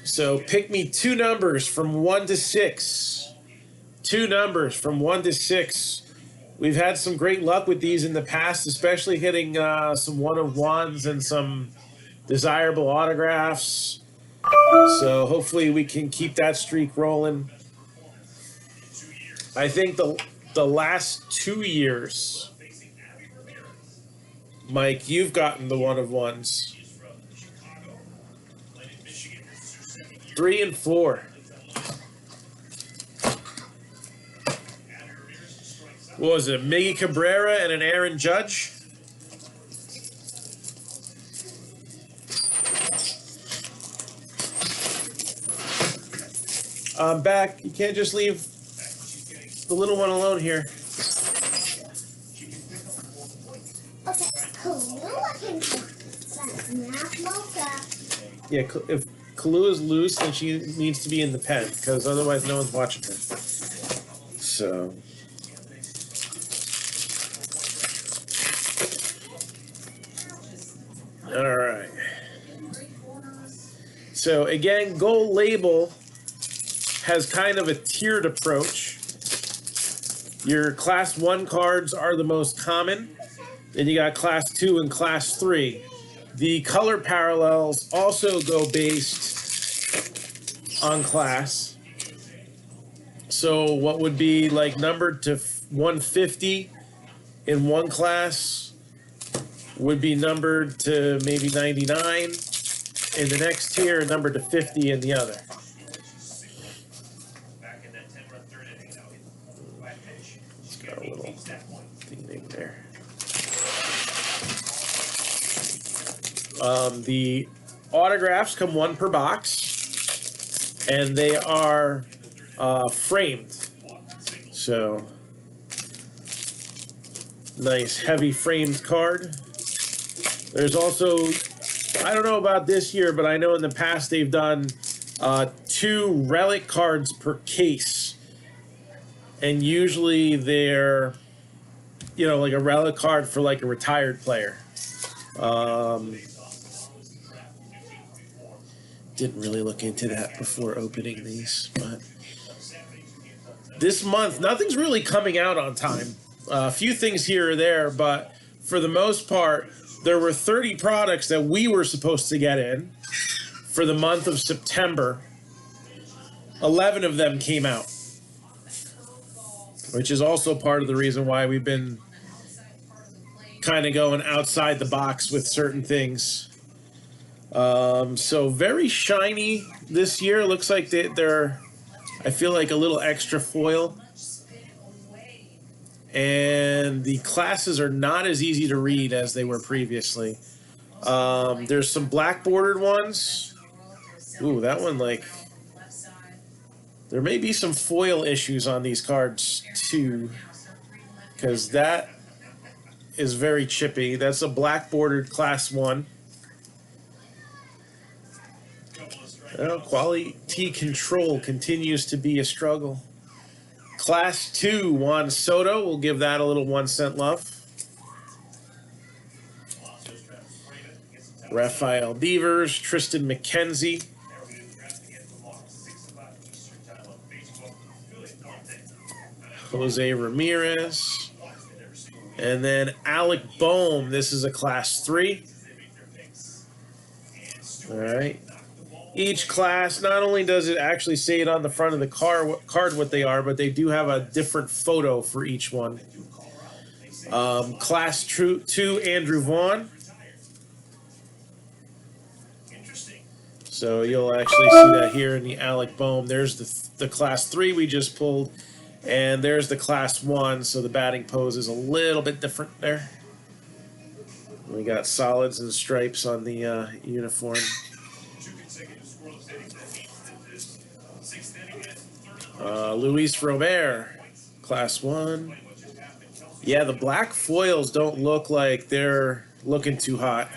So pick me two numbers from 1 to 6. Two numbers from 1 to 6. We've had some great luck with these in the past, especially hitting some one-of-ones and some desirable autographs. So hopefully we can keep that streak rolling. I think the last 2 years, Mike, you've gotten the one-of-ones. 3 and 4. What was it? Miggy Cabrera and an Aaron Judge? I'm back. You can't just leave the little one alone here. Okay, yeah, if Kalua's loose, then she needs to be in the pen, because otherwise no one's watching her. So... all right. So again, Gold Label has kind of a tiered approach. Your Class 1 cards are the most common. Then you got Class 2 and Class 3. The color parallels also go based on class. So what would be like numbered to 150 in one class would be numbered to maybe 99 in the next tier, and numbered to 50 in the other. It's got a little thing there. The autographs come 1 per box, and they are framed. So, nice heavy framed card. There's also, I don't know about this year, but I know in the past they've done 2 relic cards per case. And usually they're, you know, like a relic card for like a retired player. Didn't really look into that before opening these, but this month, nothing's really coming out on time. A few things here or there, but for the most part, there were 30 products that we were supposed to get in for the month of September. 11 of them came out, which is also part of the reason why we've been kind of going outside the box with certain things. So very shiny this year. Looks like they're, I feel like, a little extra foil. And the classes are not as easy to read as they were previously. There's some black bordered ones. Ooh, that one, like, there may be some foil issues on these cards too, because that is very chippy. That's a black bordered Class 1. Well, quality control continues to be a struggle. Class 2, Juan Soto. We'll give that a little 1 cent love. Rafael Devers, Tristan McKenzie. Jose Ramirez. And then Alec Boehm. This is a Class 3. All right. Each class, not only does it actually say it on the front of the card what they are, but they do have a different photo for each one. Class 2, Andrew Vaughn. So you'll actually see that here in the Alec Boehm. There's the Class 3 we just pulled, and there's the Class 1, so the batting pose is a little bit different there. We got solids and stripes on the uniform. Luis Robert, Class 1. Yeah, the black foils don't look like they're looking too hot.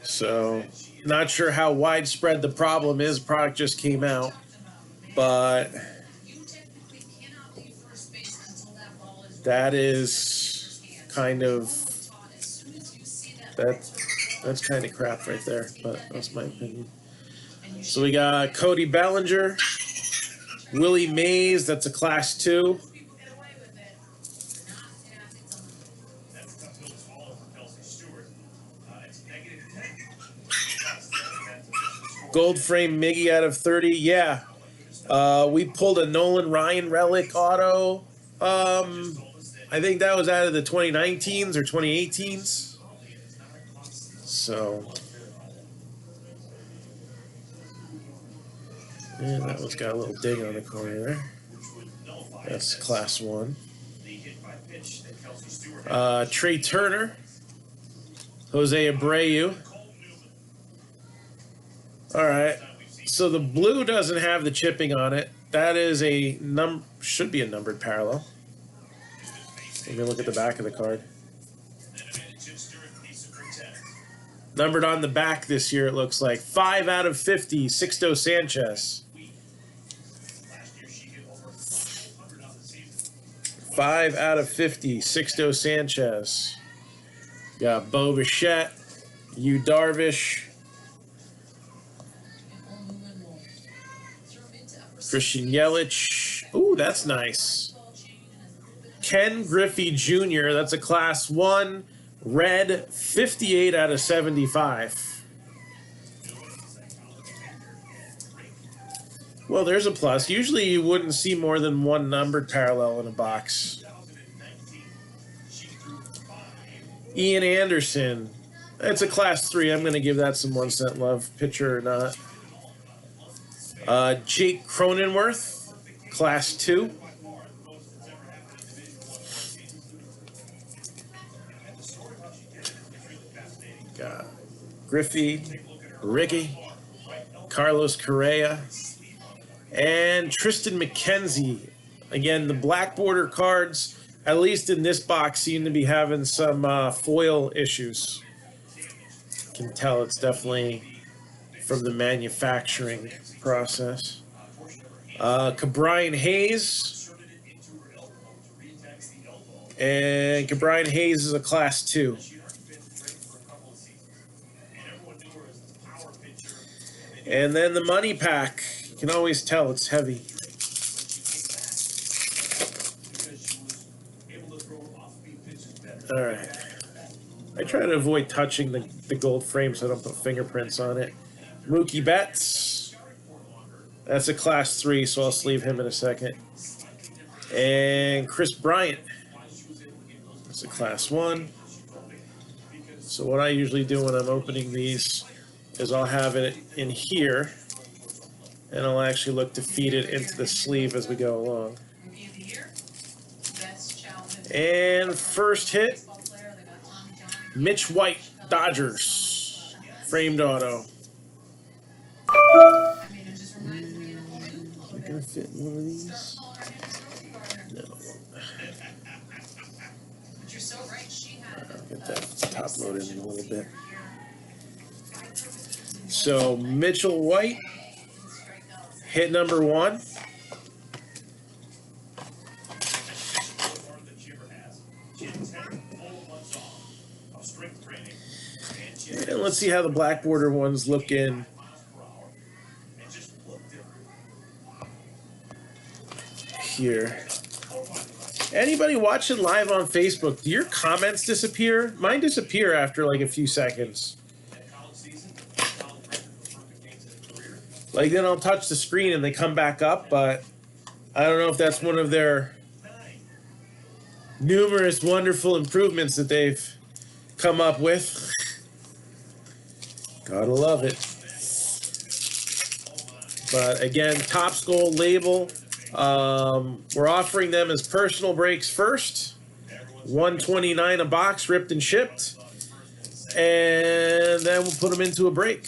So, not sure how widespread the problem is. Product just came out. But that is kind of, that's kind of crap right there. But that's my opinion. So we got Cody Bellinger, Willie Mays, that's a Class 2. Gold frame Miggy out of 30. Yeah. We pulled a Nolan Ryan relic auto. I think that was out of the 2019s or 2018s. So, and that one's got a little dig on the corner there. That's Class 1. Trey Turner, Jose Abreu. All right. So the blue doesn't have the chipping on it. That is a should be a numbered parallel. Let me look at the back of the card. Numbered on the back this year, it looks like 5 out of 50. Sixto Sanchez. 5 out of 50. Sixto Sanchez. Got Bo Bichette, Yu Darvish, Christian Yelich. Ooh, that's nice. Ken Griffey Jr., that's a Class 1, red, 58 out of 75. Well, there's a plus. Usually you wouldn't see more than one numbered parallel in a box. Ian Anderson. That's a Class 3. I'm going to give that some 1 cent love, pitcher or not. Jake Cronenworth, Class 2. Got Griffey, Ricky, Carlos Correa, and Tristan McKenzie. Again, the black border cards, at least in this box, seem to be having some foil issues. You can tell it's definitely from the manufacturing process. Cabrian Hayes. And Cabrian Hayes is a Class 2. And then the money pack. You can always tell it's heavy. All right. I try to avoid touching the gold frame so I don't put fingerprints on it. Mookie Betts. That's a Class 3, so I'll sleeve him in a second. And Chris Bryant. That's a Class 1. So what I usually do when I'm opening these is I'll have it in here, and I'll actually look to feed it into the sleeve as we go along. And first hit, Mitch White, Dodgers, framed auto. Is it gonna fit in one of these? No. I'll get that top loaded in a little bit. So Mitchell White, hit number 1. And let's see how the black border ones look in. Here. Anybody watching live on Facebook, do your comments disappear? Mine disappear after like a few seconds. Like then I'll touch the screen and they come back up, but I don't know if that's one of their numerous wonderful improvements that they've come up with. Gotta love it. But again, Topps Gold label. We're offering them as personal breaks first. $129 a box, ripped and shipped. And then we'll put them into a break.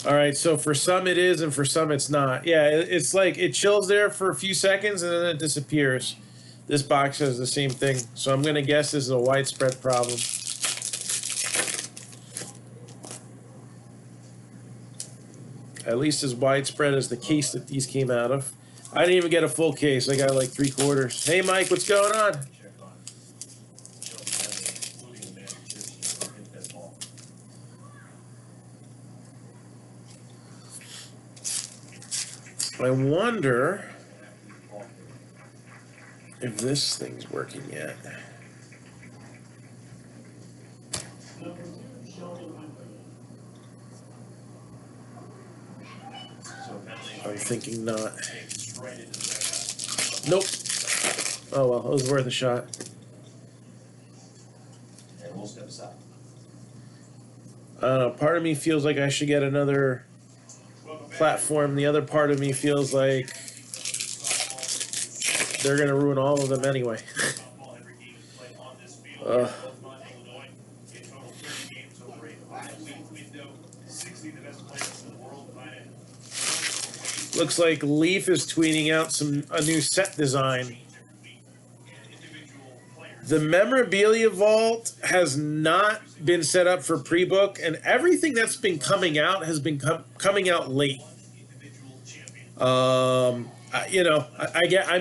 All right, so for some it is and for some it's not. Yeah, it's like it chills there for a few seconds and then it disappears. This box has the same thing. So I'm going to guess this is a widespread problem. At least as widespread as the case that these came out of. I didn't even get a full case. I got like 3/4. Hey, Mike, what's going on? I wonder if this thing's working yet. I'm thinking not. Nope. Oh well, it was worth a shot. I don't know. Part of me feels like I should get another platform. The other part of me feels like they're going to ruin all of them anyway. Looks like Leaf is tweeting out a new set design. The memorabilia vault has not been set up for pre-book, and everything that's been coming out has been coming out late. I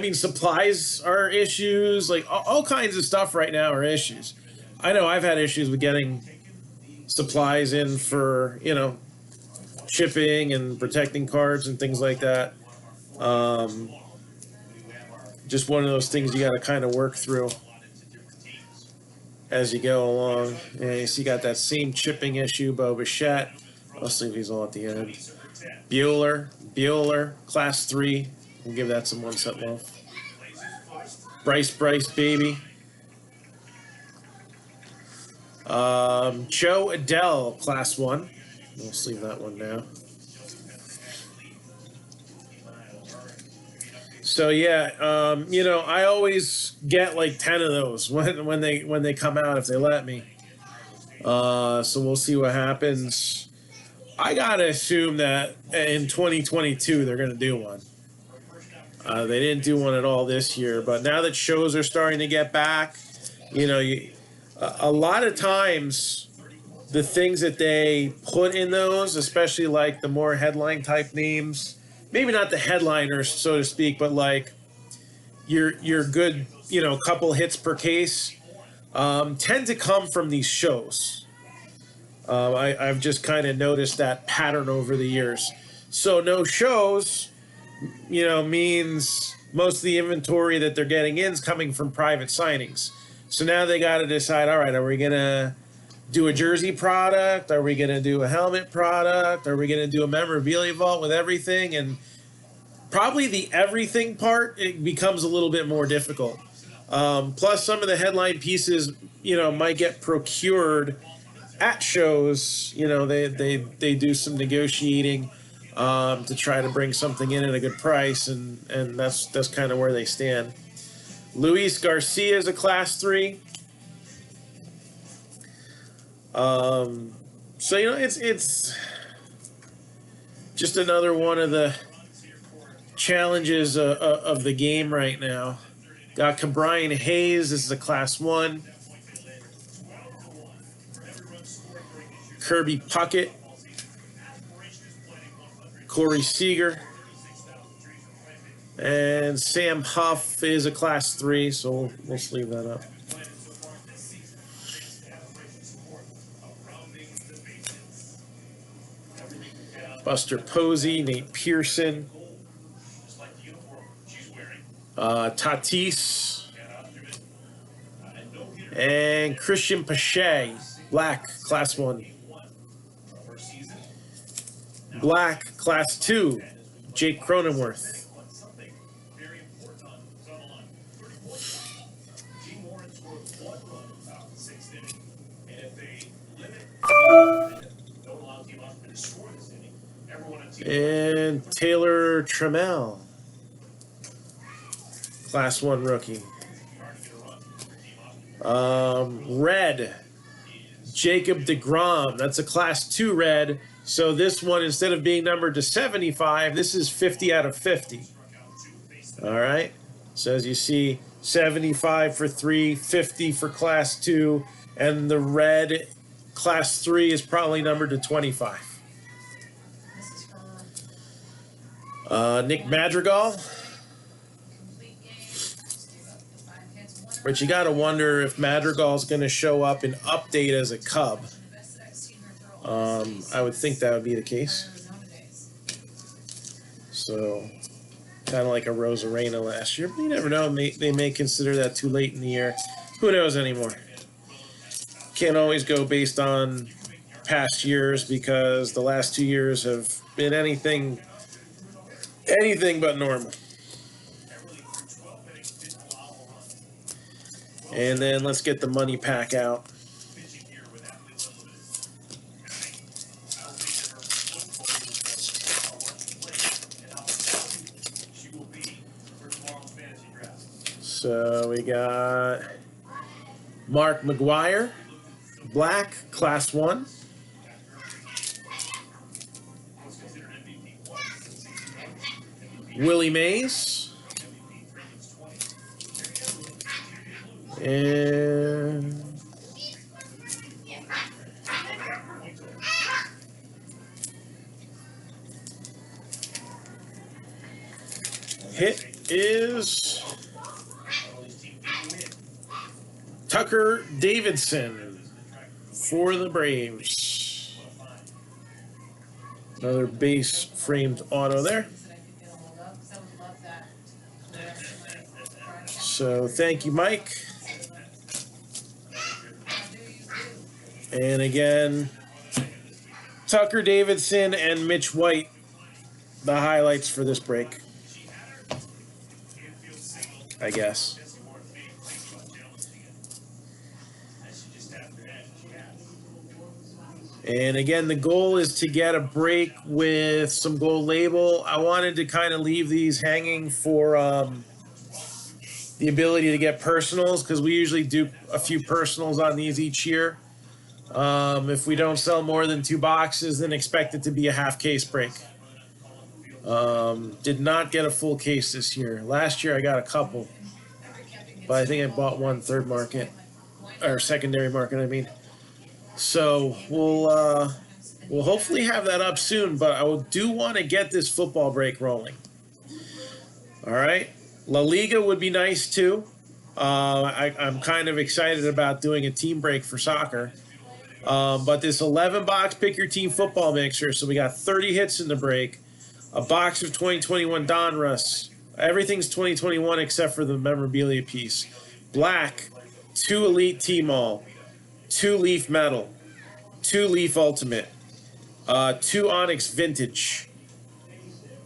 mean, supplies are issues. Like all kinds of stuff right now are issues. I know I've had issues with getting supplies in for, shipping and protecting cards and things like that. Just one of those things you got to kind of work through as you go along. And you see, you got that same chipping issue, Bo Bichette. I'll see if he's all at the end. Bueller, Class 3. We'll give that some one-set love. Bryce, baby. Joe Adele, Class 1. We'll leave that one now. So yeah, I always get like 10 of those when they come out if they let me. So we'll see what happens. I gotta assume that in 2022 they're gonna do one. They didn't do one at all this year, but now that shows are starting to get back, a lot of times the things that they put in those, especially like the more headline type names, maybe not the headliners, so to speak, but like your good, couple hits per case, tend to come from these shows. I've just kind of noticed that pattern over the years. So no shows, means most of the inventory that they're getting in is coming from private signings. So now they got to decide, all right, are we going to do a jersey product? Are we going to do a helmet product? Are we going to do a memorabilia vault with everything? And probably the everything part, it becomes a little bit more difficult. Plus, some of the headline pieces, might get procured at shows. They do some negotiating to try to bring something in at a good price, and that's kind of where they stand. Luis Garcia is a Class 3. So it's just another one of the challenges of the game right now. Got Cabrian Hayes. This is a Class 1. Kirby Puckett. Corey Seager. And Sam Huff is a Class 3, so we'll sleeve that up. Buster Posey, Nate Pearson, Tatis, and Christian Pache, Black, Class 1. Black, Class 2, Jake Cronenworth. And Taylor Trammell, Class 1 rookie. Red, Jacob deGrom. That's a Class 2 red. So this one, instead of being numbered to 75, this is 50 out of 50. All right. So as you see, 75 for 3, 50 for Class 2, and the red Class 3 is probably numbered to 25. Nick Madrigal. But you got to wonder if Madrigal's going to show up and update as a Cub. I would think that would be the case. So, kind of like a Rosarena last year. But you never know. They may consider that too late in the year. Who knows anymore? Can't always go based on past years because the last 2 years have been anything but normal. And then let's get the money pack out. So we got Mark McGuire, black, class 1. Willie Mays. And hit is Tucker Davidson for the Braves. Another base framed auto there. So thank you, Mike. And again, Tucker Davidson and Mitch White, the highlights for this break, I guess. And again, the goal is to get a break with some gold label. I wanted to kind of leave these hanging for the ability to get personals, because we usually do a few personals on these each year. If we don't sell more than 2 boxes, then expect it to be a half case break. Did not get a full case this year. Last year I got a couple, but I think I bought one third market, or secondary market, I mean. So we'll hopefully have that up soon, but I do want to get this football break rolling. All right, La Liga would be nice too. I'm kind of excited about doing a team break for soccer. But this 11-box pick your team football mixer, so we got 30 hits in the break, a box of 2021 Donruss. Everything's 2021 except for the memorabilia piece. Black, 2 Elite T-Mall, 2 Leaf Metal, 2 Leaf Ultimate, 2 Onyx Vintage,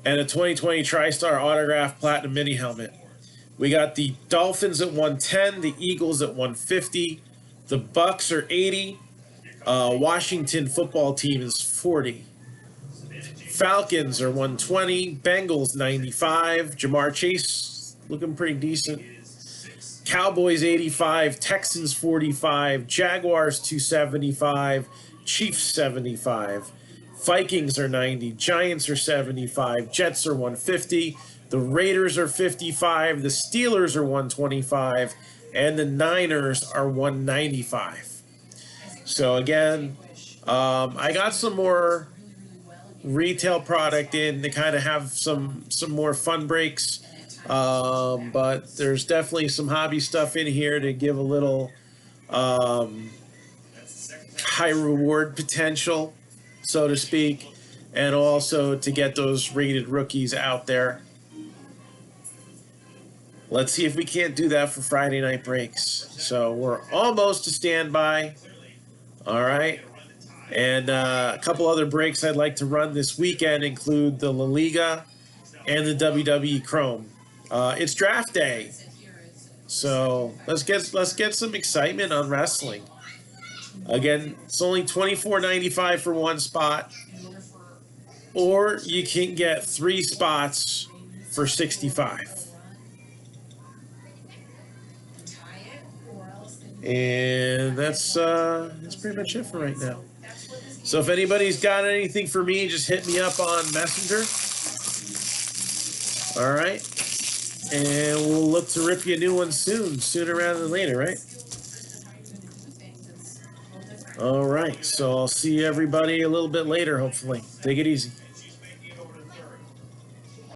and a 2020 TriStar Autograph Platinum Mini Helmet. We got the Dolphins at 110, the Eagles at 150, the Bucks are 80, Washington football team is 40. Falcons are 120, Bengals 95, Jamar Chase looking pretty decent. Cowboys 85, Texans 45, Jaguars 275, Chiefs 75, Vikings are 90, Giants are 75, Jets are 150, the Raiders are 55, the Steelers are 125, and the Niners are 195. So again, I got some more retail product in to kind of have some more fun breaks. But there's definitely some hobby stuff in here to give a little high reward potential, so to speak, and also to get those rated rookies out there. Let's see if we can't do that for Friday night breaks. So we're almost to standby. All right. And a couple other breaks I'd like to run this weekend include the La Liga and the WWE Chrome. It's draft day, so let's get some excitement on wrestling. Again, it's only $24.95 for 1 spot, or you can get 3 spots for $65. And that's pretty much it for right now. So if anybody's got anything for me, just hit me up on Messenger. All right. And we'll look to rip you a new one sooner rather than later, right? All right. So I'll see everybody a little bit later, hopefully. Take it easy.